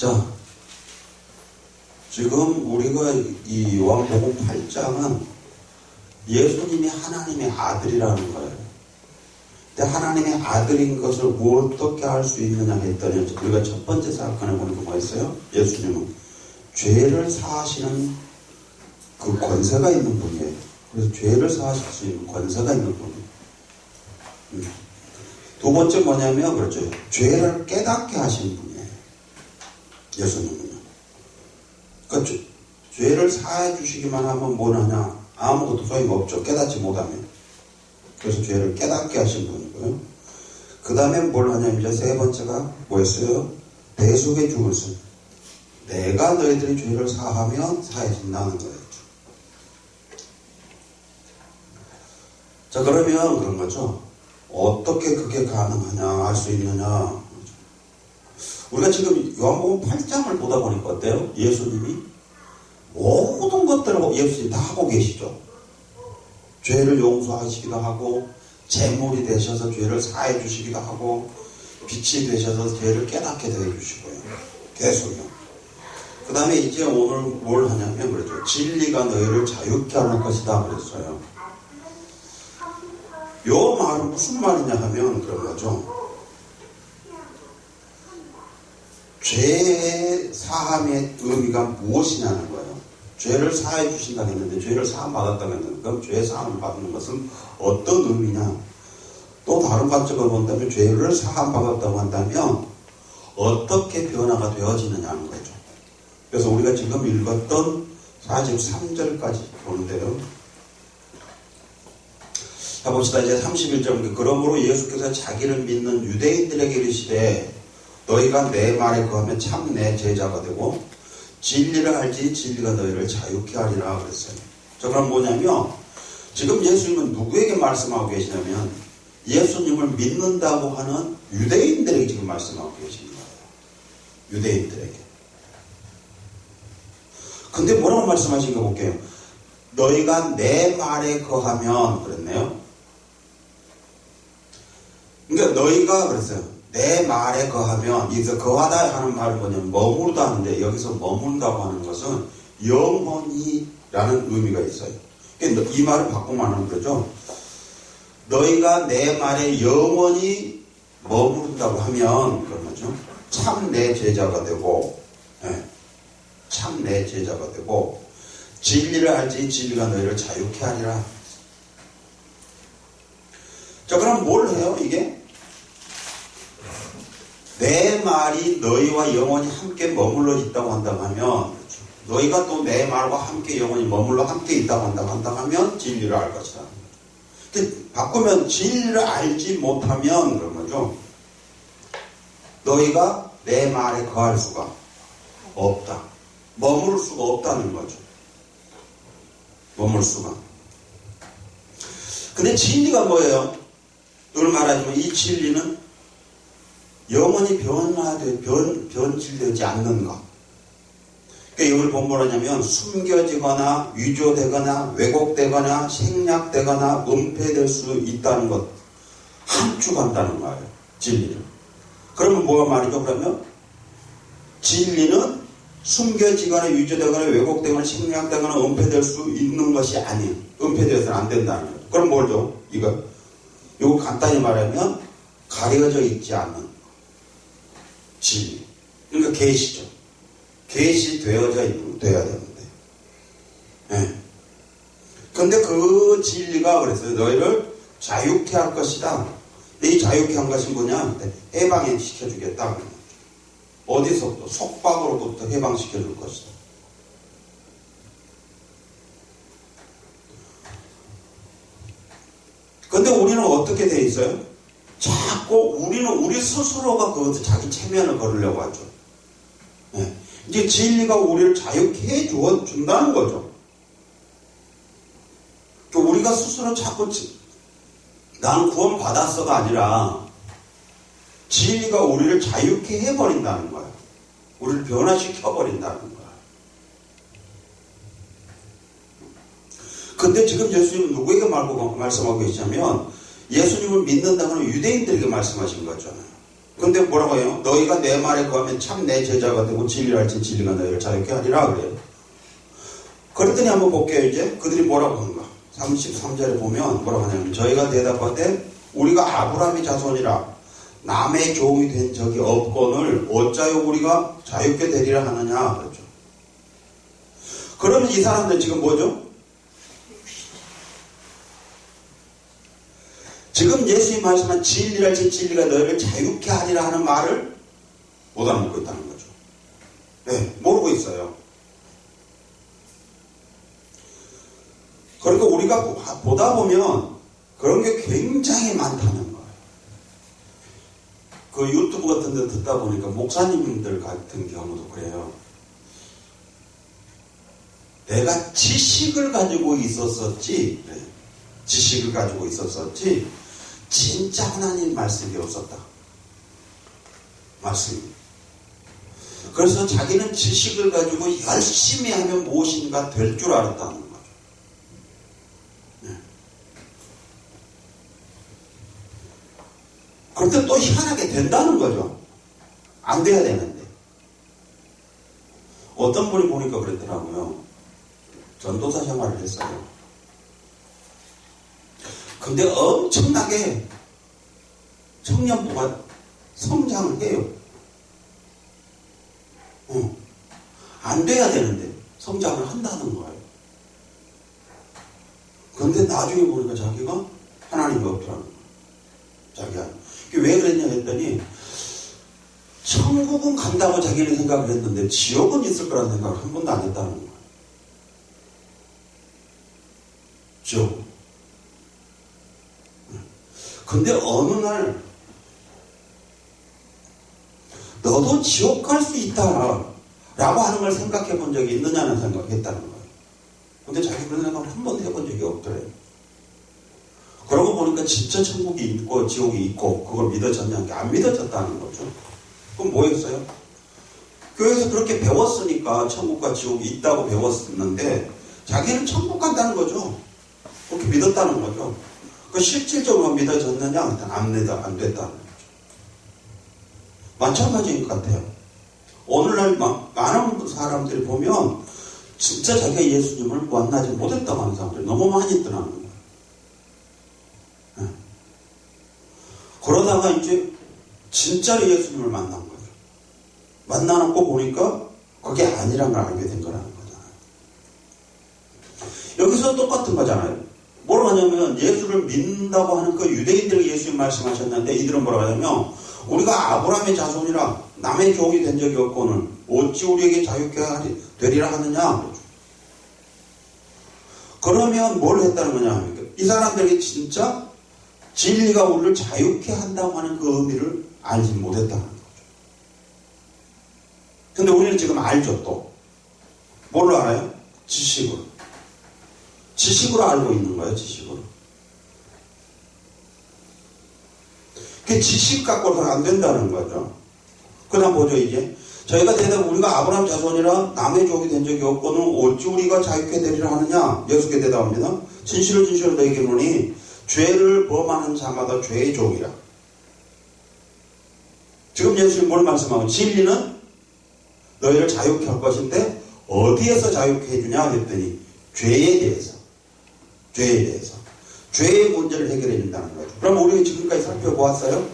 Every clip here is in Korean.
자, 지금 우리가 이 요한복음 8장은 예수님이 하나님의 아들이라는 거예요. 근데 하나님의 아들인 것을 어떻게 할 수 있느냐 했더니 우리가 첫 번째 생각하는 건 뭐였어요? 예수님은 죄를 사하시는 그 권세가 있는 분이에요. 그래서 죄를 사하실 수 있는 권세가 있는 분이에요. 두 번째 뭐냐면 그렇죠. 죄를 깨닫게 하신 분이에요. 예수님은요. 그러니까 죄를 사해 주시기만 하면 뭘 하냐? 아무것도 소용없죠. 깨닫지 못하면. 그래서 죄를 깨닫게 하신 분이고요. 그 다음에 뭘 하냐면 이제 세 번째가 뭐였어요? 대속의 죽으심. 내가 너희들이 죄를 사하면 사해진다는 거예요. 자, 그러면 그런 거죠. 어떻게 그게 가능하냐, 알 수 있느냐. 우리가 지금 요한복음 8장을 보다 보니까 어때요? 예수님이 모든 것들을 예수님이 다 하고 계시죠. 죄를 용서하시기도 하고, 제물이 되셔서 죄를 사해 주시기도 하고, 빛이 되셔서 죄를 깨닫게 해 주시고요. 계속요. 그 다음에 이제 오늘 뭘 하냐면 그러죠. 진리가 너희를 자유케 하는 것이다 그랬어요. 요 말은 무슨 말이냐 하면 그런 거죠. 죄의 사함의 의미가 무엇이냐는 거예요. 죄를 사해 주신다고 했는데 죄를 사함 받았다고 했는데 그럼 죄의 사함을 받는 것은 어떤 의미냐. 또 다른 관점을 본다면 죄를 사함 받았다고 한다면 어떻게 변화가 되어지느냐는 거죠. 그래서 우리가 지금 읽었던 43절까지 보는데요. 자, 봅시다. 이제 31절. 그러므로 예수께서 자기를 믿는 유대인들에게 이르시되 너희가 내 말에 거하면 참 내 제자가 되고 진리를 알지 진리가 너희를 자유케 하리라 그랬어요. 자, 그럼 뭐냐면 지금 예수님은 누구에게 말씀하고 계시냐면 예수님을 믿는다고 하는 유대인들에게 지금 말씀하고 계시는 거예요. 유대인들에게. 근데 뭐라고 말씀하신 거 볼게요. 너희가 내 말에 거하면 그랬네요. 그러니까 너희가 그랬어요. 내 말에 거하면, 여기서 거하다 하는 말은 뭐냐면 머무르다 하는데 여기서 머문다고 하는 것은 영원히라는 의미가 있어요. 그러니까 이 말을 바꾸면 하는 거죠. 너희가 내 말에 영원히 머무른다고 하면 그런 거죠. 참 내 제자가 되고, 참 내 제자가 되고 진리를 알지 진리가 너희를 자유케 하리라. 자, 그럼 뭘 해요 이게? 내 말이 너희와 영원히 함께 머물러 있다고 한다고 하면 너희가 또 내 말과 함께 영원히 머물러 함께 있다고 한다고 하면 진리를 알 것이다. 근데 바꾸면 진리를 알지 못하면 그런 거죠. 너희가 내 말에 거할 수가 없다. 머무를 수가 없다는 거죠. 머물 수가. 근데 진리가 뭐예요? 이걸 말하자면 이 진리는 영원히 변질되지 않는 것. 그러니까 이걸 보면 뭐냐면 숨겨지거나 위조되거나 왜곡되거나 생략되거나 은폐될 수 있다는 것. 함축한다는 거예요. 진리를. 그러면 뭐가 말이죠? 그러면 진리는 숨겨지거나 위조되거나 왜곡되거나 생략되거나 은폐될 수 있는 것이 아니에요. 은폐되어서는 안 된다는 거예요. 그럼 뭐죠? 이거 간단히 말하면 가려져 있지 않는 진리. 그러니까 계시죠. 계시되어야 되는데. 네. 근데 그 진리가 그랬어요. 너희를 자유케 할 것이다. 이 자유케 한 것이 뭐냐? 해방해 시켜주겠다. 어디서부터? 속박으로부터 해방시켜줄 것이다. 근데 우리는 어떻게 돼 있어요? 자꾸 우리 스스로가 그것을 자기 체면을 걸으려고 하죠. 네. 이제 진리가 우리를 자유케 해준다는 거죠. 우리가 스스로 자꾸 나는 구원 받았어가 아니라 진리가 우리를 자유케 해버린다는 거예요. 우리를 변화시켜버린다는 거예요. 근데 지금 예수님은 누구에게 말씀하고 계시냐면 예수님을 믿는다는 유대인들에게 말씀하신 거잖아요. 근데 뭐라고 해요? 너희가 내 말에 거하면 참 내 제자가 되고 진리를 알지 진리가 너희를 자유케 하리라 그래요. 그랬더니 한번 볼게요. 이제 그들이 뭐라고 하는가. 33절에 보면 뭐라고 하냐면 저희가 대답하되 우리가 아브라함의 자손이라 남의 종이 된 적이 없거늘 어짜요 우리가 자유케 되리라 하느냐 그렇죠. 그러면 이 사람들 지금 뭐죠? 지금 예수님 말씀한 진리를 알지 진리가 너희를 자유케 하리라 하는 말을 못 알아먹고 있다는 거죠. 네, 모르고 있어요. 그러니까 우리가 보다 보면 그런 게 굉장히 많다는 거예요. 그 유튜브 같은 데 듣다 보니까 목사님들 같은 경우도 그래요. 내가 지식을 가지고 있었었지, 그래. 지식을 가지고 있었었지, 진짜 하나님 말씀이 없었다. 말씀이. 그래서 자기는 지식을 가지고 열심히 하면 무엇인가 될 줄 알았다는 거죠. 네. 그런데 또 희한하게 된다는 거죠. 안 돼야 되는데. 어떤 분이 보니까 그랬더라고요. 전도사 생활을 했어요. 근데 엄청나게 청년부가 성장을 해요. 안 돼야 되는데 성장을 한다는 거예요. 그런데 나중에 보니까 자기가 하나님이 없더라는 거예요. 자기가. 왜 그랬냐 했더니 천국은 간다고 자기는 생각을 했는데 지옥은 있을 거라는 생각을 한 번도 안 했다는 거예요. 지옥. 근데 어느 날 너도 지옥 갈 수 있다 라고 하는 걸 생각해 본 적이 있느냐는 생각했다는 거예요. 근데 자기 그런 생각을 한 번도 해본 적이 없더래요. 그러고 보니까 진짜 천국이 있고 지옥이 있고 그걸 믿어졌냐? 안 믿어졌다는 거죠. 그럼 뭐 했어요? 교회에서 그렇게 배웠으니까 천국과 지옥이 있다고 배웠었는데 자기는 천국 간다는 거죠. 그렇게 믿었다는 거죠. 그 실질적으로 믿어졌느냐? 안 됐다는 거죠. 마찬가지인 것 같아요. 오늘날 많은 사람들이 보면 진짜 자기가 예수님을 만나지 못했다고 하는 사람들이 너무 많이 있더라는 거예요. 네. 그러다가 이제 진짜로 예수님을 만난 거죠. 만나놓고 보니까 그게 아니란 걸 알게 된 거라는 거잖아요. 여기서 똑같은 거잖아요. 뭐라고 하냐면 예수를 믿는다고 하는 그 유대인들에게 예수님 말씀하셨는데 이들은 뭐라고 하냐면 우리가 아브라함의 자손이라 남의 종이 된 적이 없고는 어찌 우리에게 자유케 되리라 하느냐. 그러면 뭘 했다는 거냐. 이 사람들에게 진짜 진리가 우리를 자유케 한다고 하는 그 의미를 알지 못했다는 거죠. 근데 우리는 지금 알죠 또. 뭘로 알아요? 지식으로. 지식으로 알고 있는 거예요. 지식으로. 그 지식 갖고는 안 된다는 거죠. 그 다음 보죠 이제. 저희가 대답 우리가 아브라함 자손이라 남의 종이 된 적이 없고는 어찌 우리가 자유케 되리라 하느냐. 예수께 대답합니다. 진실로 진실로 너희에게 이르노니 죄를 범하는 자마다 죄의 종이라. 지금 예수님 뭘 말씀하고 진리는 너희를 자유케 할 것인데 어디에서 자유케 해주냐 했더니 죄에 대해서. 죄에 대해서. 죄의 문제를 해결해 준다는 거죠. 그럼 우리가 지금까지 살펴보았어요?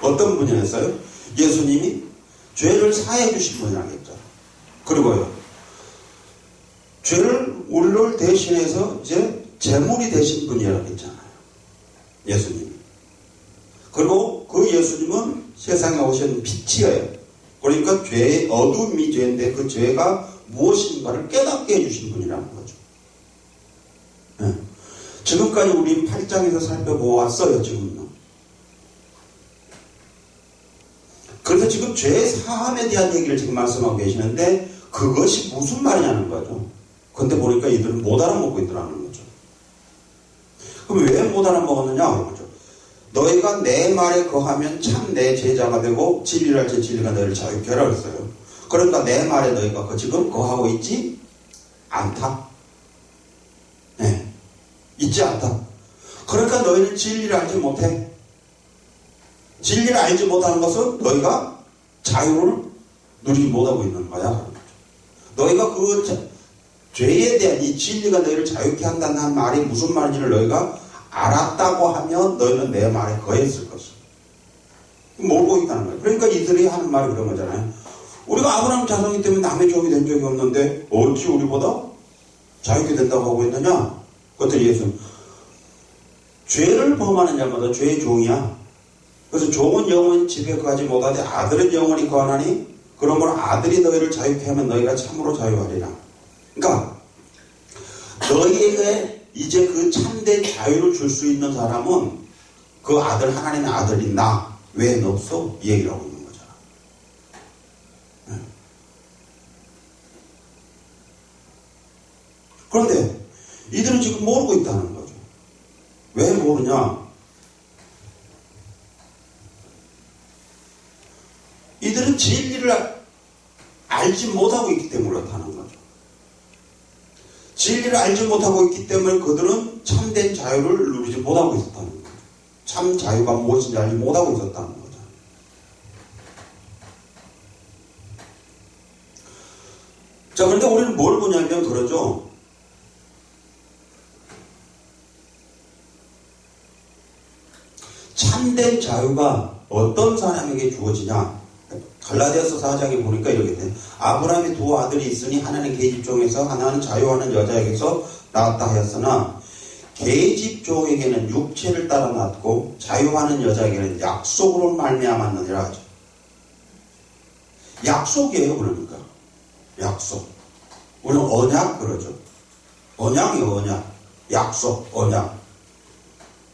어떤 분이었어요? 예수님이 죄를 사해 주신 분이라겠죠. 그리고요. 죄를 우리를 대신해서 이제 제물이 되신 분이라고 했잖아요. 예수님이. 그리고 그 예수님은 세상에 오신 빛이에요. 그러니까 죄의 어둠이 죄인데 그 죄가 무엇인가를 깨닫게 해주신 분이라는 거죠. 네. 지금까지 우리 8장에서 살펴보았어요, 지금요. 그래서 지금 죄 사함에 대한 얘기를 지금 말씀하고 계시는데 그것이 무슨 말이냐는 거죠. 근데 보니까 이들은 못 알아먹고 있더라는 거죠. 그럼 왜 못 알아먹었느냐? 그런 거죠. 너희가 내 말에 거하면 참 내 제자가 되고 진리를 알지 진리가 너희를 자유케 하라 그랬어요. 그러니까 내 말에 너희가 지금 거하고 있지 않다. 네. 있지 않다. 그러니까 너희는 진리를 알지 못해. 진리를 알지 못하는 것은 너희가 자유를 누리지 못하고 있는 거야. 너희가 그 죄에 대한 이 진리가 너희를 자유케 한다는 말이 무슨 말인지를 너희가 알았다고 하면 너희는 내 말에 거했을 것이다. 모르고 있다는 거예요. 그러니까 이들이 하는 말이 그런 거잖아요. 우리가 아브라함 자손이기 때문에 남의 종이 된 적이 없는데 어찌 우리보다 자유케 된다고 하고 있느냐? 그것들이 예수는 죄를 범하는 자마다 죄의 종이야. 그래서 종은 영원히 집에 거하지 못하되 아들은 영원히 거하나니 그러므로 아들이 너희를 자유케 하면 너희가 참으로 자유하리라. 그러니까 너희에게 이제 그 참된 자유를 줄 수 있는 사람은 그 아들, 하나님의 아들인 나 외에는 없어. 이 얘기를 하고 있는 거잖아. 그런데 이들은 지금 모르고 있다는 거죠. 왜 모르냐? 이들은 진리를 알지 못하고 있기 때문에 그렇다는 거죠. 진리를 알지 못하고 있기 때문에 그들은 참된 자유를 누리지 못하고 있었다는 거죠. 참 자유가 무엇인지 알지 못하고 있었다는 거죠. 자, 그런데 우리는 뭘 보냐면 그러죠. 참된 자유가 어떤 사람에게 주어지냐? 갈라디아서 4장에 보니까 이렇게 돼. 아브라함이 두 아들이 있으니 하나는 계집종에서 하나는 자유하는 여자에게서 낳았다 하였으나 계집종에게는 육체를 따라 낳았고 자유하는 여자에게는 약속으로 말미암았느니라 하죠. 약속이에요. 그러니까 약속. 우리는 언약 그러죠. 언약이에요. 언약. 약속. 언약.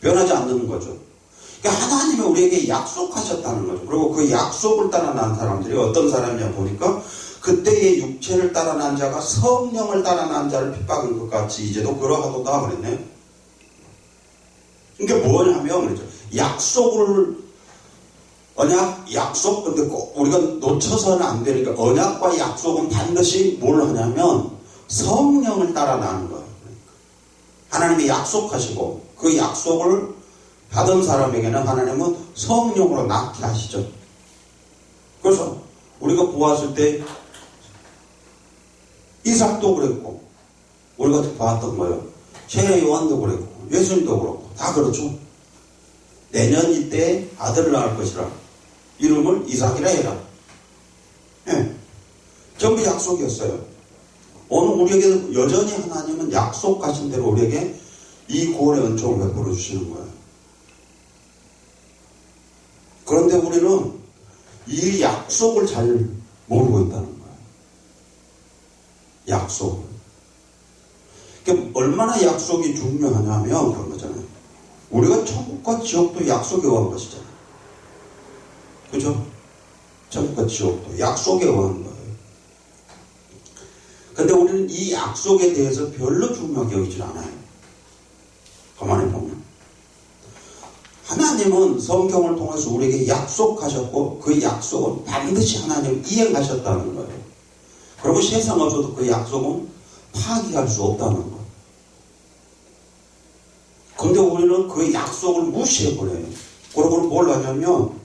변하지 않는 거죠. 그러니까 하나님이 우리에게 약속하셨다는 거죠. 그리고 그 약속을 따라 난 사람들이 어떤 사람이냐 보니까 그때의 육체를 따라 난 자가 성령을 따라 난 자를 핍박한 것 같이 이제도 그러하도다 그랬네. 이게 뭐냐면 그렇죠. 약속을 언약, 약속 근데 꼭 우리가 놓쳐서는 안 되니까 언약과 약속은 반드시 뭘 하냐면 성령을 따라 나는 거예요. 그러니까 하나님이 약속하시고 그 약속을 받은 사람에게는 하나님은 성령으로 낳게 하시죠. 그래서 우리가 보았을 때 이삭도 그랬고 우리가 봤던 거예요. 세례 요한도 그랬고 예수님도 그렇고 다 그렇죠. 내년 이때 아들을 낳을 것이라 이름을 이삭이라 해라. 예. 전부 약속이었어요. 오늘 우리에게 여전히 하나님은 약속하신 대로 우리에게 이 구원의 은총을 베풀어 주시는 거예요. 그런데 우리는 이 약속을 잘 모르고 있다는 거예요. 약속. 그러니까 얼마나 약속이 중요하냐면 그런 거잖아요. 우리가 천국과 지옥도 약속에 의한 것이잖아요. 그죠? 천국과 지옥도 약속에 의한 거예요. 근데 우리는 이 약속에 대해서 별로 중요하게 여기질 않아요. 가만히 보면. 하나님은 성경을 통해서 우리에게 약속하셨고 그 약속은 반드시 하나님 이행하셨다는 거예요. 그리고 세상 없어도 그 약속은 파기할 수 없다는 거예요. 근데 우리는 그 약속을 무시해버려요. 그리고 뭘 하냐면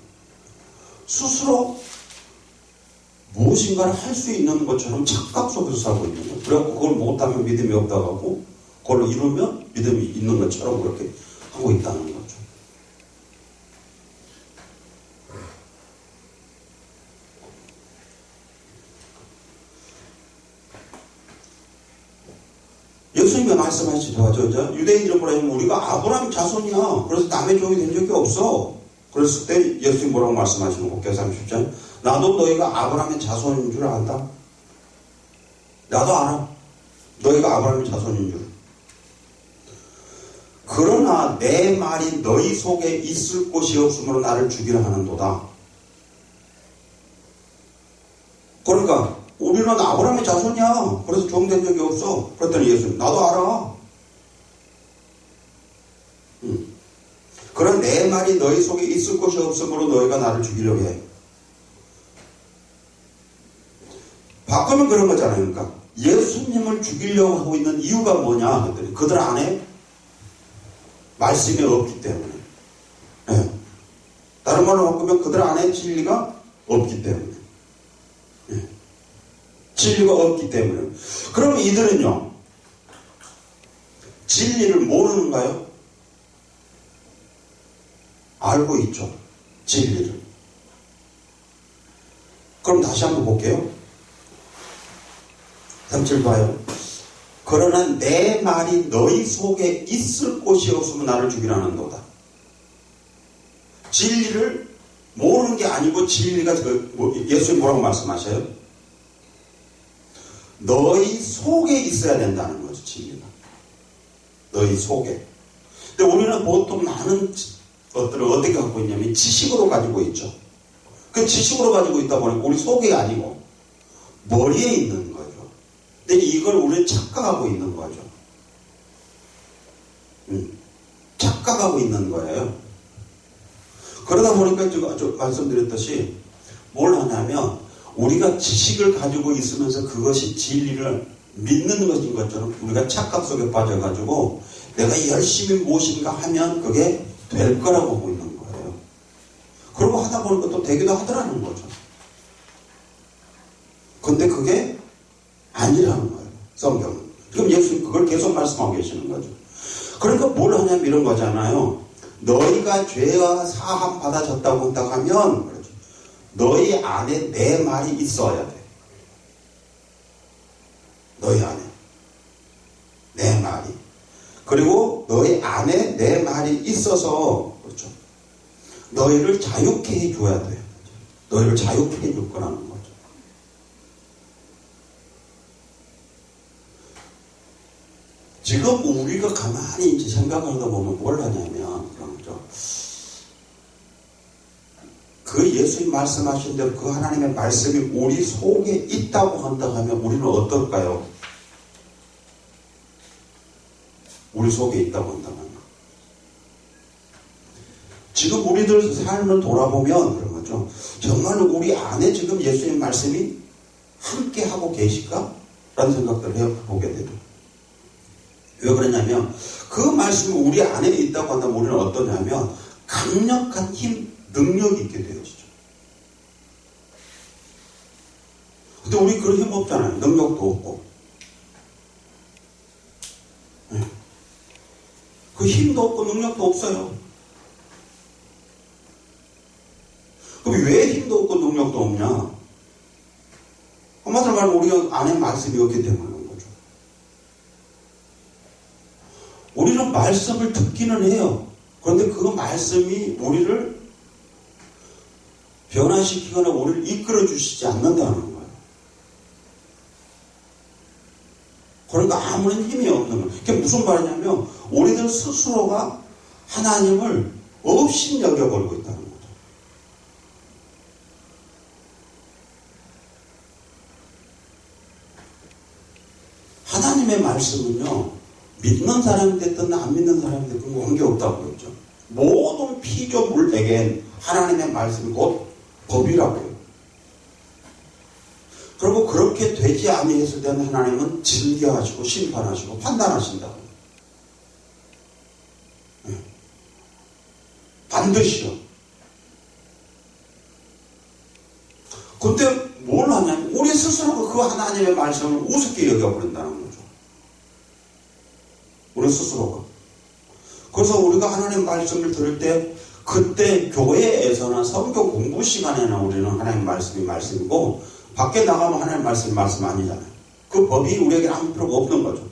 스스로 무엇인가를 할 수 있는 것처럼 착각 속에서 살고 있는 거예요. 그래갖고 그걸 못하면 믿음이 없다고 하고 그걸 이루면 믿음이 있는 것처럼 그렇게 하고 있다는 거죠. 예수님이 말씀하시죠. 유대인들 보라면 우리가 아브라함 자손이야. 그래서 남의 종이 된 적이 없어. 그랬을 때 예수님 뭐라고 말씀하시는 거? 계산 30절. 나도 너희가 아브라함의 자손인 줄 안다. 나도 알아. 너희가 아브라함의 자손인 줄. 그러나 내 말이 너희 속에 있을 곳이 없으므로 나를 죽이려 하는도다. 그러니까 우리는 아브라함의 자손이야. 그래서 종된 적이 없어. 그랬더니 예수님 나도 알아. 그런 내 말이 너희 속에 있을 곳이 없으므로 너희가 나를 죽이려고 해. 바꾸면 그런 거잖아요. 그러니까 예수님을 죽이려고 하고 있는 이유가 뭐냐 그랬더니 그들 안에 말씀이 없기 때문에. 네. 다른 말로 정말로 바꾸면 그들 안에 진리가 없기 때문에. 예. 진리가 없기 때문에. 그러면 이들은요, 진리를 모르는가요? 알고 있죠. 진리를. 그럼 다시 한번 볼게요. 3절 봐요. 그러나 내 말이 너희 속에 있을 곳이 없으면 나를 죽이라는도다. 진리를 모르는 게 아니고 진리가 예수님 뭐라고 말씀하셔요? 너희 속에 있어야 된다는 거죠. 진리가. 너희 속에. 근데 우리는 보통 많은 것들을 어떻게 갖고 있냐면 지식으로 가지고 있죠. 그 지식으로 가지고 있다 보니까 우리 속에 아니고 머리에 있는 거죠. 근데 이걸 우리는 착각하고 있는 거죠. 착각하고 있는 거예요. 그러다 보니까 제가 말씀드렸듯이 뭘 하냐면 우리가 지식을 가지고 있으면서 그것이 진리를 믿는 것인 것처럼 우리가 착각 속에 빠져가지고 내가 열심히 무엇인가 하면 그게 될 거라고 보고 있는 거예요. 그러고 하다 보니까 또 되기도 하더라는 거죠. 근데 그게 아니라는 거예요. 성경은. 지금 예수님 그걸 계속 말씀하고 계시는 거죠. 그러니까 뭘 하냐면 이런 거잖아요. 너희가 죄가 사함 받아졌다고 하면 그렇죠. 너희 안에 내 말이 있어야 돼. 너희 안에 내 말이. 그리고 너희 안에 내 말이 있어서 그렇죠. 너희를 자유케 해줘야 돼. 너희를 자유케 해줄 거라는 거죠. 지금 우리가 가만히 이제 생각하다 보면 뭘 하냐면 그렇죠. 그 예수님 말씀하신 대로 그 하나님의 말씀이 우리 속에 있다고 한다고 하면 우리는 어떨까요? 우리 속에 있다고 한다면 지금 우리들 삶을 돌아보면 그런 거죠. 정말로 우리 안에 지금 예수님 말씀이 함께 하고 계실까? 라는 생각들을 해보게 되죠. 왜 그러냐면 그 말씀이 우리 안에 있다고 한다면 우리는 어떠냐면 강력한 힘, 능력이 있게 되어지죠. 근데 우리 그런 힘 없잖아요. 능력도 없고. 네. 그 힘도 없고 능력도 없어요. 그럼 왜 힘도 없고 능력도 없냐? 한마디로 말하면 우리가 안에 말씀이 없기 때문인 거죠. 우리는 말씀을 듣기는 해요. 그런데 그 말씀이 우리를 변화시키거나 우리를 이끌어 주시지 않는다는 거예요. 그러니까 아무런 힘이 없는 거예요. 그게 무슨 말이냐면 우리들 스스로가 하나님을 없이 여겨버리고 있다는 거죠. 하나님의 말씀은요, 믿는 사람이 됐든 안 믿는 사람이 됐든 관계없다고 그랬죠. 모든 피조물에겐 하나님의 말씀이 곧 법이라고 해요. 그리고 그렇게 되지 아니했을 때는 하나님은 징계하시고 심판하시고 판단하신다고. 네. 반드시요. 근데 뭘 하냐면 우리 스스로가 그 하나님의 말씀을 우습게 여겨버린다는 거죠. 우리 스스로가. 그래서 우리가 하나님 말씀을 들을 때 그때 교회에서나 성경 공부 시간에는 우리는 하나님 말씀이 말씀이고 밖에 나가면 하나님 말씀이 말씀 아니잖아요. 그 법이 우리에게 아무 필요가 없는 거죠.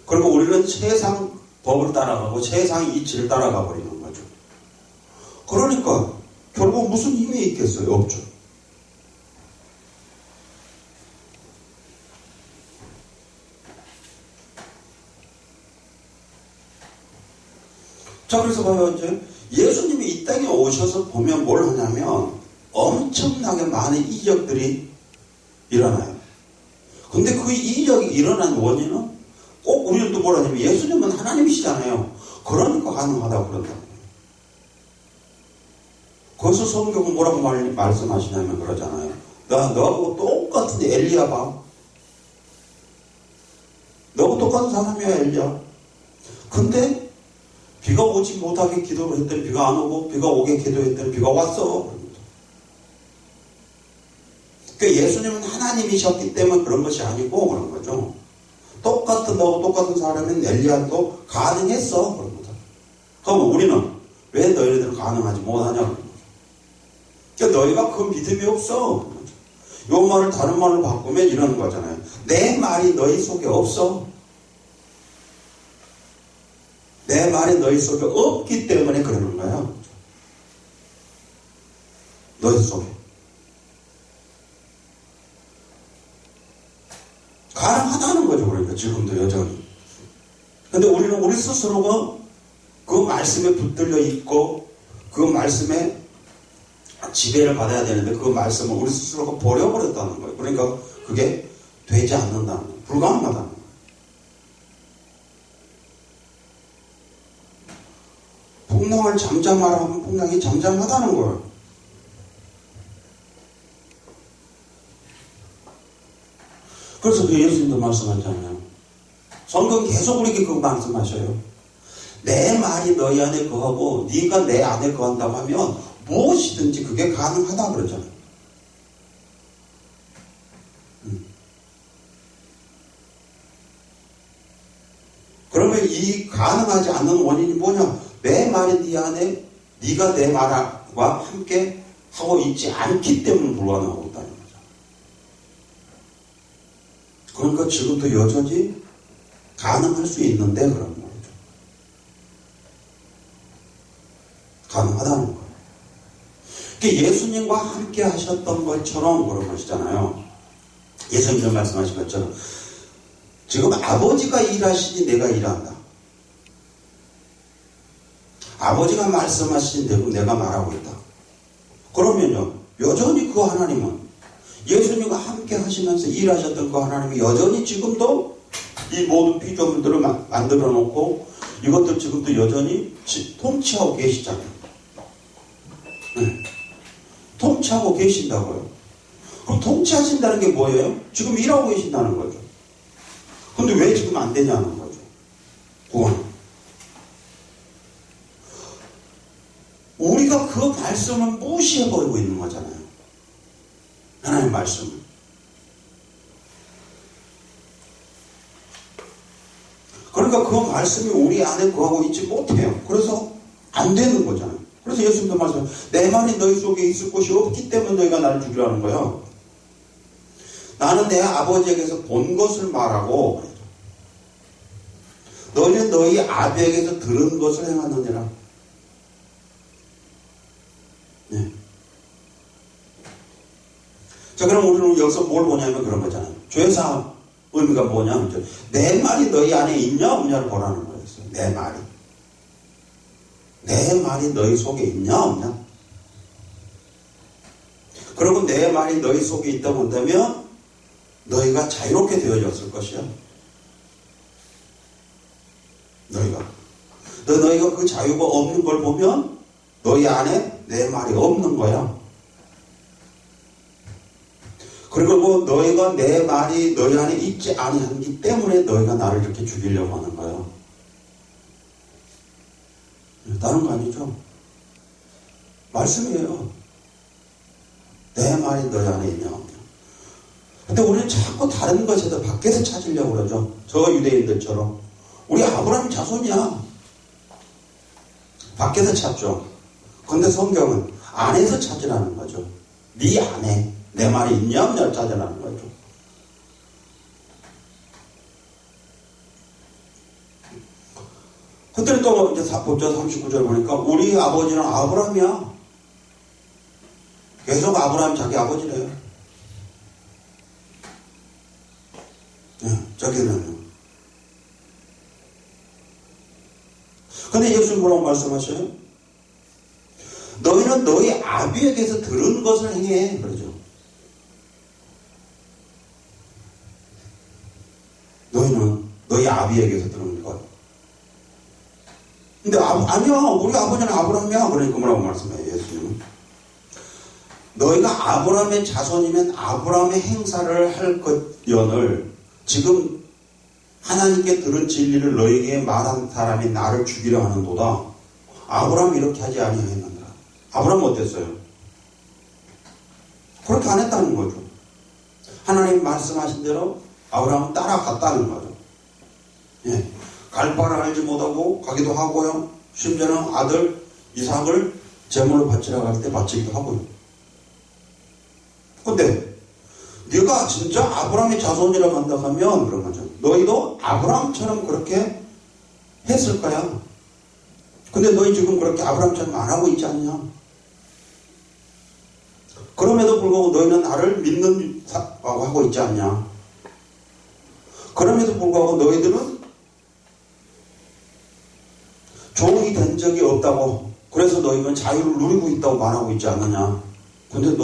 그리고 우리는 세상 법을 따라가고 세상 이치를 따라가 버리는 거죠. 그러니까 결국 무슨 힘이 있겠어요? 없죠. 자, 그래서 봐요. 이제 예수님이 이 땅에 오셔서 보면 뭘 하냐면 엄청나게 많은 이적들이 일어나요. 근데 그 이적이 일어난 원인은 꼭 우리는 또 뭐라 하냐면 예수님은 하나님이시잖아요. 그러니까 가능하다고 그런다고. 거기서 성경은 뭐라고 말씀하시냐면 그러잖아요. 너하고 똑같은 엘리야 봐. 너하고 똑같은 사람이야, 엘리야. 근데 비가 오지 못하게 기도를 했더니 비가 안 오고 비가 오게 기도했더니 비가 왔어. 그러니까 예수님은 하나님이셨기 때문에 그런 것이 아니고 그런 거죠. 똑같은 너하고 똑같은 사람인 엘리야도 가능했어. 그런 거죠. 그럼 우리는 왜 너희들은 가능하지 못하냐. 그런 거죠. 그러니까 너희가 그 믿음이 없어. 요 말을 다른 말로 바꾸면 이러는 거잖아요. 내 말이 너희 속에 없어. 내 말이 너희 속에 없기 때문에 그러는 거야. 너희 속에. 가능하다는 거죠. 그러니까 지금도 여전히. 근데 우리는 우리 스스로가 그 말씀에 붙들려 있고 그 말씀에 지배를 받아야 되는데 그 말씀을 우리 스스로가 버려버렸다는 거예요. 그러니까 그게 되지 않는다는 거예요. 불가능하다는 거예요. 풍랑을 잠잠하라 하면 풍랑이 잠잠하다는 거예요. 그래서 그 예수님도 말씀하잖아요. 성경 계속 우리에게 그거 말씀하셔요. 내 말이 너희 안에 거하고 네가 내 안에 거한다고 하면 무엇이든지 그게 가능하다 그러잖아요. 그러면 이 가능하지 않는 원인이 뭐냐? 내 말이 네 안에 네가 내 말과 함께 하고 있지 않기 때문에 불가능하고 있다는 거죠. 그러니까 지금도 여전히 가능할 수 있는데 그런 거죠. 가능하다는 거예요. 그러니까 예수님과 함께 하셨던 것처럼 그런 것이잖아요. 예수님께서 말씀하신 것처럼 지금 아버지가 일하시니 내가 일한다. 아버지가 말씀하신 대로 내가 말하고 있다. 그러면요, 여전히 그 하나님은 예수님과 함께 하시면서 일하셨던 그 하나님이 여전히 지금도 이 모든 피조물들을 만들어 놓고 이것들 지금도 여전히 통치하고 계시잖아요. 네. 통치하고 계신다고요. 그럼 통치하신다는 게 뭐예요? 지금 일하고 계신다는 거죠. 근데 왜 지금 안 되냐는 거죠. 그건. 우리가 그 말씀을 무시해버리고 있는 거잖아요. 하나님의 말씀을. 그러니까 그 말씀이 우리 안에 거하고 있지 못해요. 그래서 안 되는 거잖아요. 그래서 예수님도 말씀하세요. 내 말이 너희 속에 있을 곳이 없기 때문에 너희가 나를 죽이라는 거예요. 나는 내 아버지에게서 본 것을 말하고 너희는 너희 아버지에게서 들은 것을 행하느니라. 네. 자, 그럼 우리는 여기서 뭘 보냐면 그런 거잖아요. 죄사함 의미가 뭐냐면 내 말이 너희 안에 있냐 없냐를 보라는 거였어요. 내 말이. 내 말이 너희 속에 있냐 없냐. 그리고 내 말이 너희 속에 있다고 한다면 너희가 자유롭게 되어졌을 것이야. 너희가 그 자유가 없는 걸 보면 너희 안에 내 말이 없는 거야. 그리고 너희가 내 말이 너희 안에 있지 아니하기 때문에 너희가 나를 이렇게 죽이려고 하는 거야. 다른 거 아니죠? 말씀이에요. 내 말이 너희 안에 있냐 없냐. 근데 우리는 자꾸 다른 것에서 밖에서 찾으려고 그러죠. 저 유대인들처럼. 우리 아브라함 자손이야. 밖에서 찾죠. 근데 성경은 안에서 찾으라는 거죠. 네 안에 내 말이 있냐 없냐 찾으라는 거죠. 그때는 또 이제 39절 보니까 우리 아버지는 아브라함이야. 계속 아브라함 자기 아버지래요. 네, 저기는. 근데 예수님 뭐라고 말씀하셔요? 너희는 너희 아비에게서 들은 것을 행해. 그러죠. 너희는 너희 아비에게서 들은 것. 근데 아니야. 우리 아버지는 아브라함이야. 그러니까 뭐라고 말씀해요, 예수님은? 너희가 아브라함의 자손이면 아브라함의 행사를 할 것연을 지금 하나님께 들은 진리를 너에게 말한 사람이 나를 죽이려 하는도다. 아브라함이 이렇게 하지 아니하였느니라. 아브라함 어땠어요? 그렇게 안 했다는 거죠. 하나님 말씀하신 대로 아브라함은 따라갔다는 거죠. 예. 갈 바를 알지 못하고 가기도 하고요. 심지어는 아들 이삭을 제물로 바치라고 할 때 바치기도 하고요. 근데 네가 진짜 아브라함의 자손이라고 한다 하면 그런 거죠. 너희도 아브라함처럼 그렇게 했을 거야. 근데 너희 지금 그렇게 아브라함처럼 안 하고 있지 않냐? 그럼에도 불구하고 너희는 나를 믿는다고 하고 있지 않냐? 그럼에도 불구하고 너희들은 종이 된 적이 없다고, 그래서 너희는 자유를 누리고 있다고 말하고 있지 않느냐? 근데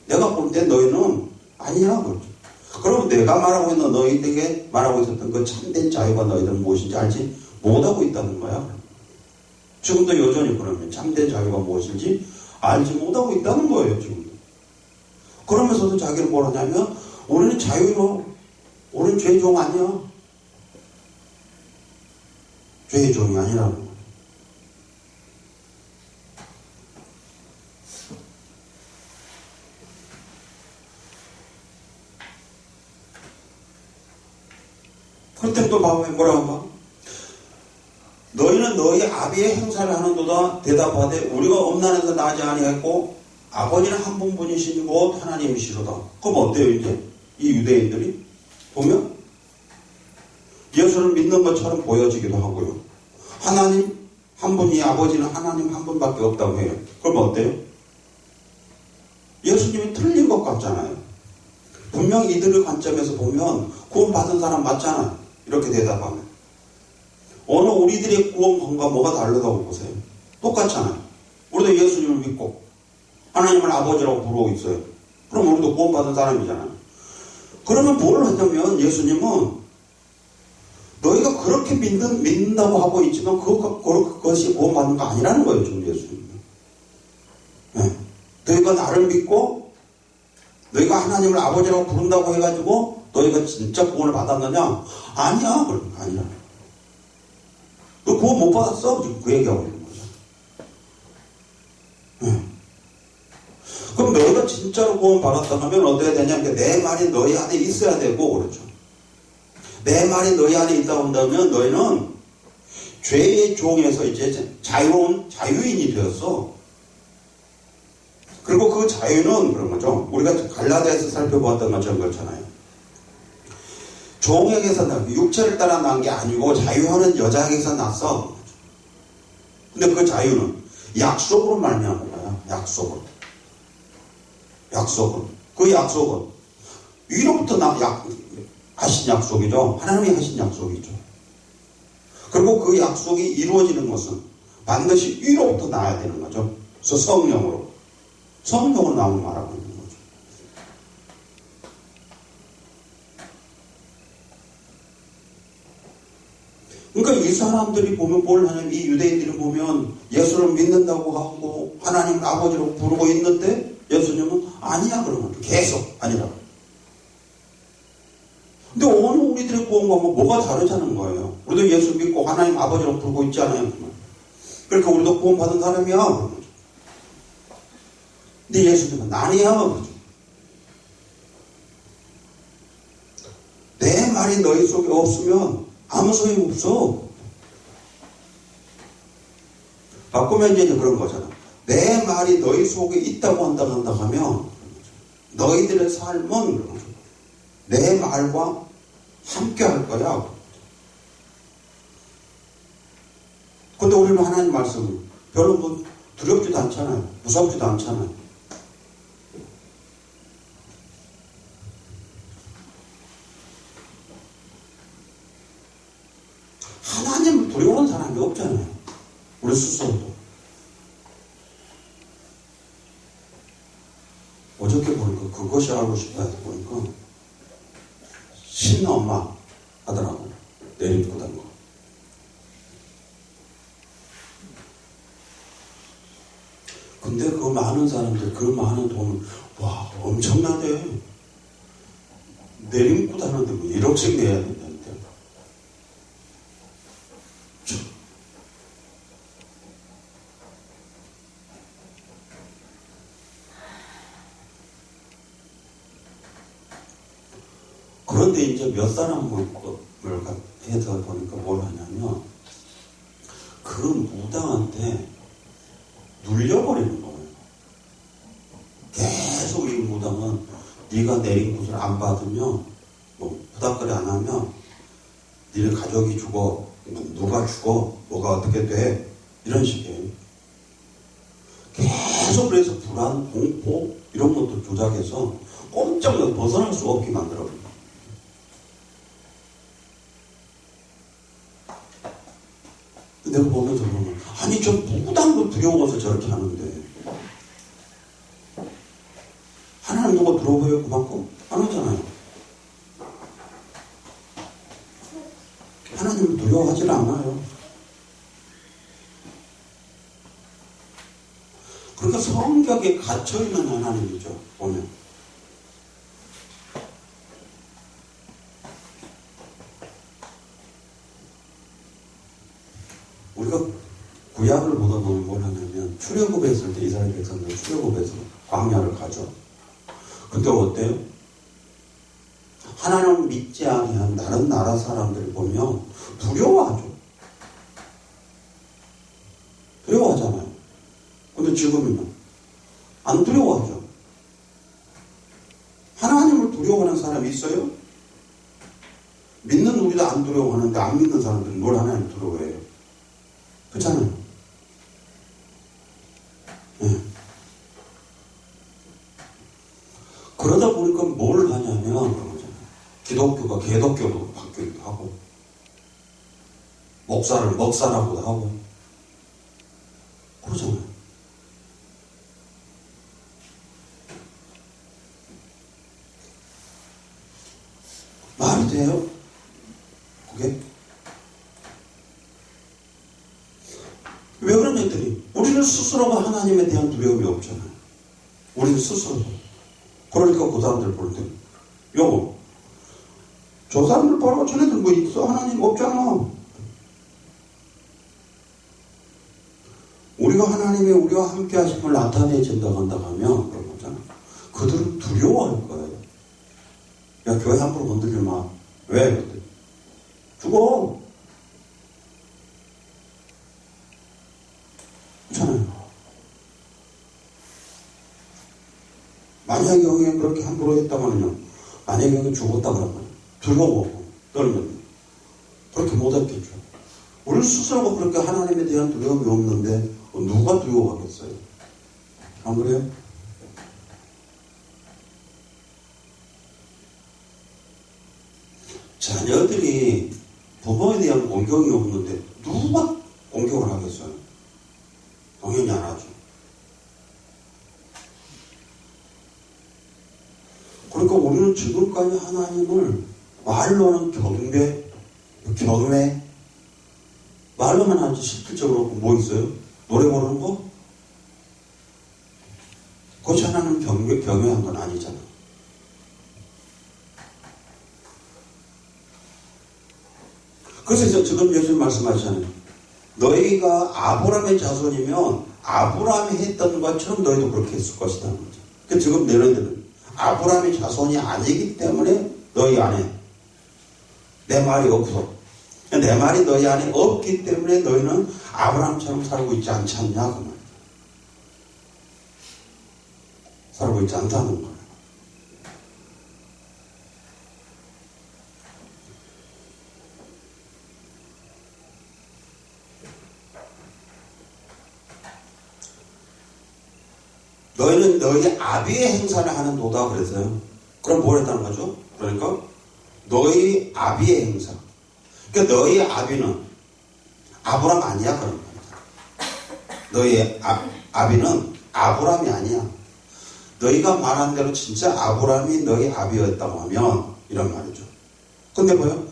내가 볼 때 너희는 아니야. 그렇죠. 그럼 내가 말하고 있는 너희에게 말하고 있었던 그 참된 자유가 너희들은 무엇인지 알지 못하고 있다는 거야. 지금도 여전히 그러면 참된 자유가 무엇인지 알지 못하고 있다는 거예요. 지금도. 그러면서도 자기를 뭐라냐면 우리는 자유로, 우리는 죄의 종 아니야. 죄의 종이 아니라는 거예요. 그때 또 뭐라고 하면 너희는 너희 아비의 행사를 하는도다 대답하되 우리가 엄난에서 나지 아니했고 아버지는 한 분뿐이시니 곧 하나님이시로다. 그럼 어때요 이제? 이 유대인들이 보면 예수를 믿는 것처럼 보여지기도 하고요. 하나님 한 분이, 아버지는 하나님 한 분밖에 없다고 해요. 그럼 어때요? 예수님이 틀린 것 같잖아요. 분명 이들의 관점에서 보면 구원받은 사람 맞잖아요. 이렇게 대답하면. 어느 우리들의 구원과 뭐가 다르다고 보세요? 똑같잖아요. 우리도 예수님을 믿고 하나님을 아버지라고 부르고 있어요. 그럼 우리도 구원받은 사람이잖아요. 그러면 뭘 하냐면 예수님은 너희가 그렇게 믿는다고 하고 있지만 그것이 구원받는 거 아니라는 거예요. 지금 예수님은. 네. 너희가 나를 믿고 너희가 하나님을 아버지라고 부른다고 해가지고 너희가 진짜 구원을 받았느냐? 아니야. 아니야. 너 구원 못 받았어? 지금 그 얘기하고 있는 거죠. 네. 그럼 너희가 진짜로 구원 받았다 하면 어떻게 되냐면 내 말이 너희 안에 있어야 되고, 그렇죠. 내 말이 너희 안에 있다고 한다면 너희는 죄의 종에서 이제 자유로운 자유인이 되었어. 그리고 그 자유는 그런 거죠. 우리가 갈라디아에서 살펴보았던 것처럼 그렇잖아요. 종에게서 난, 육체를 따라 난 게 아니고 자유하는 여자에게서 났어. 근데 그 자유는 약속으로 말미암은 거야. 약속으로. 그 약속은 위로부터 하신 약속이죠. 하나님이 하신 약속이죠. 그리고 그 약속이 이루어지는 것은 반드시 위로부터 나야 되는 거죠. 그래서 성령으로 나오는 말하고 있는 거죠. 그러니까 이 사람들이 보면 뭘 하냐면 이 유대인들이 보면 예수를 믿는다고 하고 하나님 아버지로 부르고 있는데 예수님은 아니야 그러면 계속 아니라. 근데 오늘 우리들의 구원과 뭐가 다르자는 거예요. 우리도 예수 믿고 하나님 아버지로 부르고 있지 않아요. 그러니까 우리도 구원받은 사람이야. 그런 거죠. 근데 예수님은 아니야. 그러죠. 내 말이 너희 속에 없으면 아무 소용 없어. 바꾸면 이제 그런 거잖아. 내 말이 너희 속에 있다고 한다 하면 너희들의 삶은 그런 거죠. 내 말과 함께 할 거야. 근데 우리는 하나님 말씀을 별로 두렵지도 않잖아요. 무섭지도 않잖아요. 하나님을 두려워하는 사람이 없잖아요. 우리 스스로도. 어저께 보니까 그것이 알고 싶다 해서 보니까 신나 엄마 하더라고. 내림고 단 거. 근데 그 많은 사람들, 그 많은 돈을, 와, 엄청나대. 내림고 다는데 뭐 1억씩 내야 된다는데. 그런데 이제 몇 사람을 해서 보니까 뭘 하냐면 그 무당한테 눌려버리는 거예요. 계속 이 무당은 네가 내린 곳을 안 받으면 뭐 부닥거리 안 하면 네 가족이 죽어, 누가 죽어, 뭐가 어떻게 돼, 이런 식이에요. 계속 그래서 불안, 공포 이런 것도 조작해서 꼼짝도 벗어날 수 없게 만들어버려요. 내가 보면서 보면 아니 저 무당도 두려워서 저렇게 하는데 하나님 누가 들어보여 그만큼 안 하잖아요. 하나님을 두려워하지 않아요. 그러니까 성격에 갇혀있는 하나님이죠. 보면 우리가 구약을 보다 보면 뭘 하냐면 출애굽했을 때 이스라엘 백성들 출애굽해서 광야를 가죠. 근데 어때요? 하나님을 믿지 아니한 다른 나라 사람들 보면 두려워하죠. 두려워하잖아요. 근데 지금은 안 두려워하죠. 하나님을 두려워하는 사람이 있어요? 믿는 우리도 안 두려워하는데 안 믿는 사람들은 뭘 하나님 두려워해요? 그렇잖아요. 네. 그러다 보니까 뭘 하냐면 그런 거잖아요. 기독교가 개독교로 바뀌기도 하고 목사를 먹사라고도 하고 그러잖아요. 말이 돼요? 그게? 왜 그런 애들이? 우리는 스스로가 하나님에 대한 두려움이 없잖아요. 우리는 스스로. 그러니까 그 사람들 볼 때, 여보, 저 사람들 보라고 쟤네들 뭐 있어? 하나님 없잖아. 우리가 하나님의 우리와 함께 하심을 나타내진다고 한다고 하면 그런 거잖아. 그들은 두려워할 거예요. 야, 교회 함부로 건들지 마. 왜? 죽어. 그렇잖아요. 만약에 형이 그렇게 함부로 했다면요. 만약에 형이 죽었다 그러면 두려워. 떨면 그렇게 못했겠죠. 우리 스스로가 그렇게 하나님에 대한 두려움이 없는데 누가 두려워하겠어요? 안 그래요? 자녀들이 부모에 대한 공경이 없는데 누가 공경을 하겠어요? 당연히 안 하죠. 그러니까 우리는 지금까지 하나님을 말로는 경외, 말로만 하지 실질적으로 뭐 있어요? 노래 부르는 거? 그것이 하나님 경외한 건 아니잖아. 그래서 지금 예수님 말씀하시잖아요. 너희가 아브라함의 자손이면 아브라함이 했던 것처럼 너희도 그렇게 했을 것이다. 그러니까 지금 너희들은 아브라함의 자손이 아니기 때문에 너희 안에 내 말이 없어. 내 말이 너희 안에 없기 때문에 너희는 아브라함처럼 살고 있지 않지 않냐 그 말이야. 살고 있지 않다는 거예요. 너희는 너희 아비의 행사를 하는 도다 그랬어요. 그럼 뭘 했다는 거죠? 그러니까 너희 아비의 행사. 그러니까 너희 아비는 아브람 아니야 그런 겁니다. 너희 아비는 아브람이 아니야. 너희가 말한 대로 진짜 아브람이 너희 아비였다고 하면 이런 말이죠. 근데 뭐요?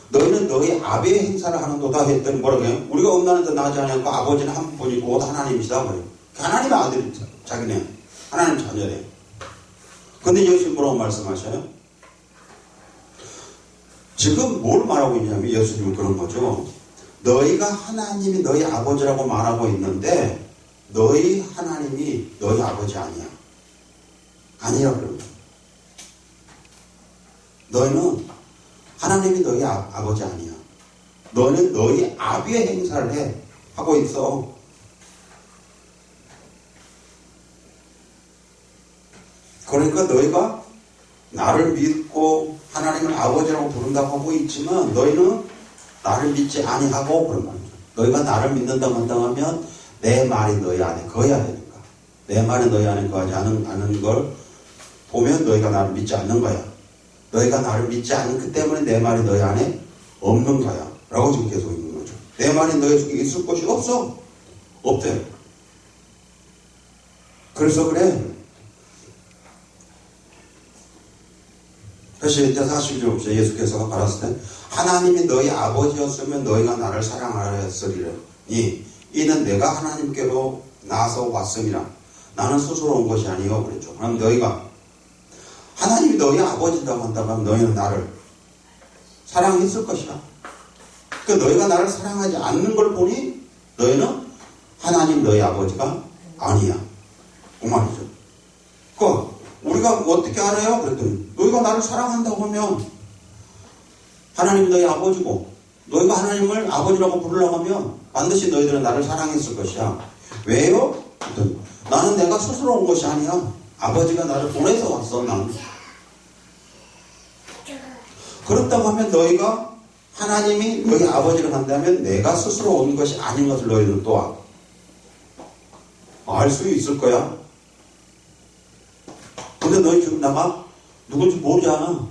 너희는 너희 아비의 행사를 하는도다 했더니 뭐라고 해요? 우리가 엄마는 더 나지 않고 아버지는 한 분이고 곧 하나님이시다 그래요. 하나님의 아들이 자기네 하나님 자녀래. 근데 예수님 뭐라고 말씀하셔요? 지금 뭘 말하고 있냐면 예수님은 그런 거죠. 너희가 하나님이 너희 아버지라고 말하고 있는데 너희 하나님이 너희 아버지 아니야. 아니라 그러죠. 너희는 하나님이 너희 아버지 아니야. 너는 너희 아비의 행사를 하고 있어. 그러니까 너희가 나를 믿고 하나님을 아버지라고 부른다고 하고 있지만 너희는 나를 믿지 아니하고 그런 말이죠. 너희가 나를 믿는다 마땅하면 내 말이 너희 안에 거해야 되니까. 내 말이 너희 안에 거하지 않은 걸 보면 너희가 나를 믿지 않는 거야. 너희가 나를 믿지 않기 때문에 내 말이 너희 안에 없는 거야. 라고 지금 계속 있는 거죠. 내 말이 너희 속에 있을 것이 없어. 없대. 그래서 그래. 그래서 이제 사실 좀 예수께서 말했을 때 하나님이 너희 아버지였으면 너희가 나를 사랑하였으리니 이는 내가 하나님께로 나서 왔음이라. 나는 스스로 온 것이 아니요 그랬죠. 그럼 너희가 하나님이 너희 아버지라고 한다면 너희는 나를 사랑했을 것이다. 그러니까 너희가 나를 사랑하지 않는 걸 보니 너희는 하나님 너희 아버지가 아니야. 그 말이죠. 그러니까 우리가 어떻게 알아요? 그랬더니 너희가 나를 사랑한다고 하면 하나님 너희 아버지고 너희가 하나님을 아버지라고 부르려고 하면 반드시 너희들은 나를 사랑했을 것이야. 왜요? 그랬더니 나는 내가 스스로 온 것이 아니야. 아버지가 나를 보내서 왔어. 나는. 그렇다고 하면 너희가 하나님이 너희 아버지를 한다면 내가 스스로 온 것이 아닌 것을 너희는 또 알 수 있을 거야. 근데 너희 지금 나가 누군지 모르잖아.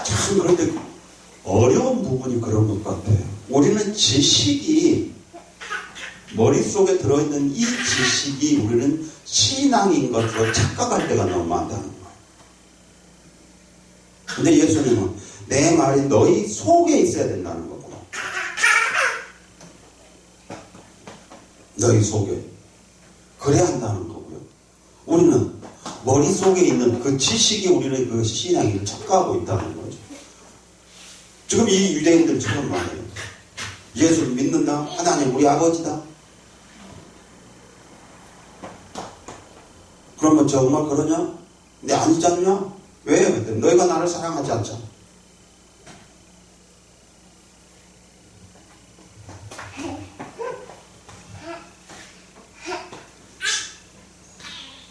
참 그런데 어려운 부분이 그런 것 같아. 우리는 지식이 머릿속에 들어있는 이 지식이 우리는 신앙인 것으로 착각할 때가 너무 많다는 거야. 근데 예수님은 내 말이 너희 속에 있어야 된다는 거고. 너희 속에. 그래야 한다는 거고요. 우리는 머릿속에 있는 그 지식이 우리는 그 신앙을 착각하고 있다는 거죠. 지금 이 유대인들처럼 말이에요. 예수를 믿는다. 하나님 우리 아버지다. 그러면 정말 그러냐? 근데 아니지 않냐? 왜? 너희가 나를 사랑하지 않잖아.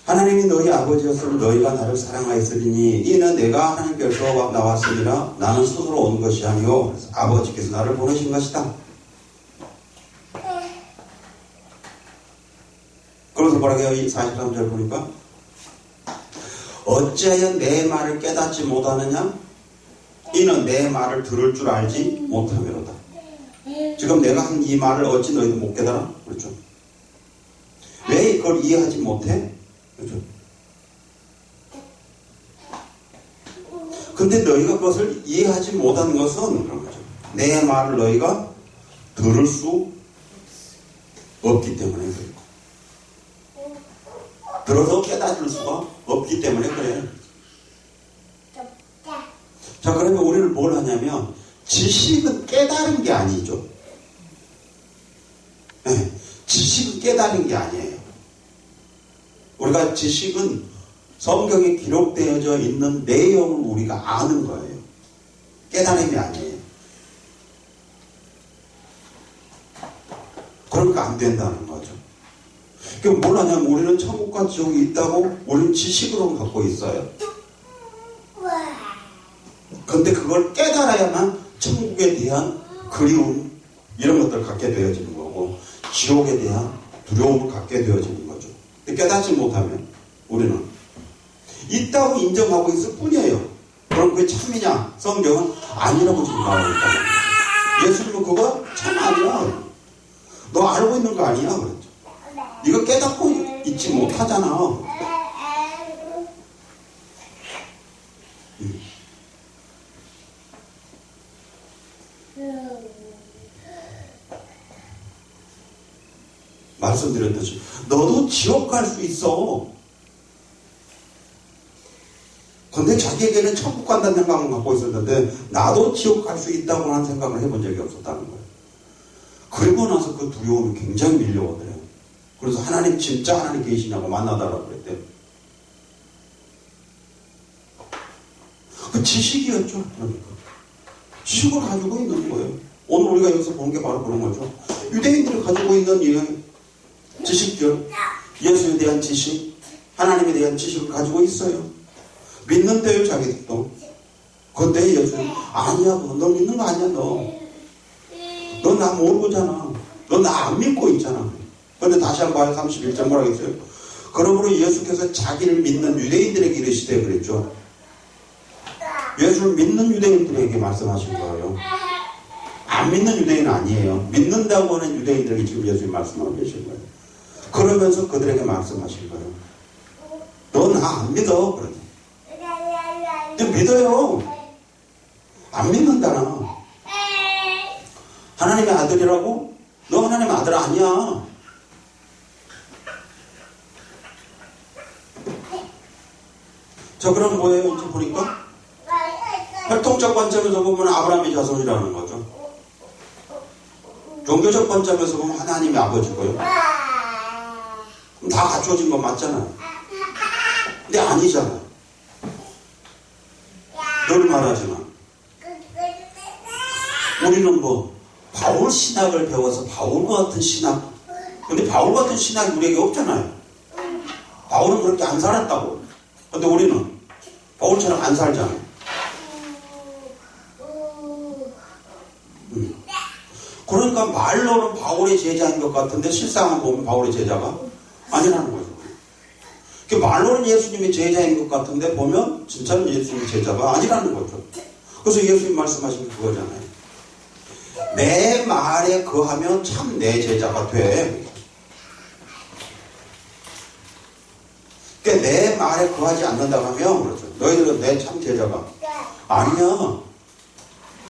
하나님이 너희 아버지였으면 너희가 나를 사랑하였으리니 이는 내가 하나님께서 나왔으니라 나는 스스로 온 것이 아니요 아버지께서 나를 보내신 것이다. 그래서 뭐라고 해요? 이 43절 보니까 어찌하여 내 말을 깨닫지 못하느냐? 이는 내 말을 들을 줄 알지 못함이로다. 지금 내가 한 이 말을 어찌 너희도 못 깨달아? 그렇죠? 왜 그걸 이해하지 못해? 그렇죠? 근데 너희가 그것을 이해하지 못한 것은 그런 거죠. 내 말을 너희가 들을 수 없기 때문에 그래요. 들어서 깨달을 수가 없기 때문에 그래. 자, 그러면 우리는 뭘 하냐면 지식은 깨달은 게 아니죠. 네, 지식은 깨달은 게 아니에요. 우리가 지식은 성경에 기록되어져 있는 내용을 우리가 아는 거예요. 깨달음이 아니에요. 그러니까 안 된다는 거죠. 그럼 뭘 하냐면 우리는 천국과 지옥이 있다고 우리는 지식으로 갖고 있어요. 그런데 그걸 깨달아야만 천국에 대한 그리움 이런 것들을 갖게 되어지는 거고 지옥에 대한 두려움을 갖게 되어지는 거죠. 근데 깨닫지 못하면 우리는 있다고 인정하고 있을 뿐이에요. 그럼 그게 참이냐? 성경은 아니라고 지금 말하고 있다는 거예요. 예수님은 그거 참 아니야. 너 알고 있는 거 아니야? 그랬죠. 네가 깨닫고 있지 못하잖아. 말씀드렸듯이 너도 지옥 갈 수 있어. 근데 자기에게는 천국 간다는 생각을 갖고 있었는데 나도 지옥 갈 수 있다고 하는 생각을 해본 적이 없었다는 거예요. 그리고 나서 그 두려움이 굉장히 밀려오더래요. 그래서 하나님 진짜 하나님 계시냐고 만나달라고 그랬대요. 그 지식이었죠. 그러니까. 지식을 가지고 있는 거예요. 오늘 우리가 여기서 보는 게 바로 그런 거죠. 유대인들이 가지고 있는 이 지식들, 예수에 대한 지식, 하나님에 대한 지식을 가지고 있어요. 믿는데요, 자기들도. 그런데 예수는 아니야, 너 믿는 거 아니야, 너. 너 나 모르잖아. 너 나 안 믿고 있잖아. 그런데 다시 한번 31절 뭐라고 했어요? 그러므로 예수께서 자기를 믿는 유대인들에게 이르시되 그랬죠. 예수를 믿는 유대인들에게 말씀하신 거예요. 안 믿는 유대인은 아니에요. 믿는다고 하는 유대인들에게 지금 예수님 말씀하고 계신 거예요. 그러면서 그들에게 말씀하신 거예요. 너 나 안 믿어. 그러니. 너 믿어요. 안 믿는다나. 하나님의 아들이라고? 너 하나님의 아들 아니야. 자, 그럼 뭐예요? 이제 보니까 활동적 관점에서 보면 아브라함의 자손이라는 거죠. 종교적 관점에서 보면 하나님의 아버지고요. 그럼 다 갖춰진 건 맞잖아요. 근데 아니잖아요. 늘 말하지만 우리는 뭐 바울 신학을 배워서 바울과 같은 신학, 근데 바울 같은 신학이 우리에게 없잖아요. 바울은 그렇게 안 살았다고. 근데 우리는 바울처럼 안 살잖아요. 그러니까 말로는 바울의 제자인 것 같은데 실상은 보면 바울의 제자가 아니라는 거죠. 그 말로는 예수님의 제자인 것 같은데 보면 진짜는 예수님의 제자가 아니라는 거죠. 그래서 예수님 말씀하신 게 그거잖아요. 내 말에 거하면 참 내 제자가 돼. 그러니까 내 말에 거하지 않는다고 하면 그렇죠. 너희들은 내 참 제자가 아니야.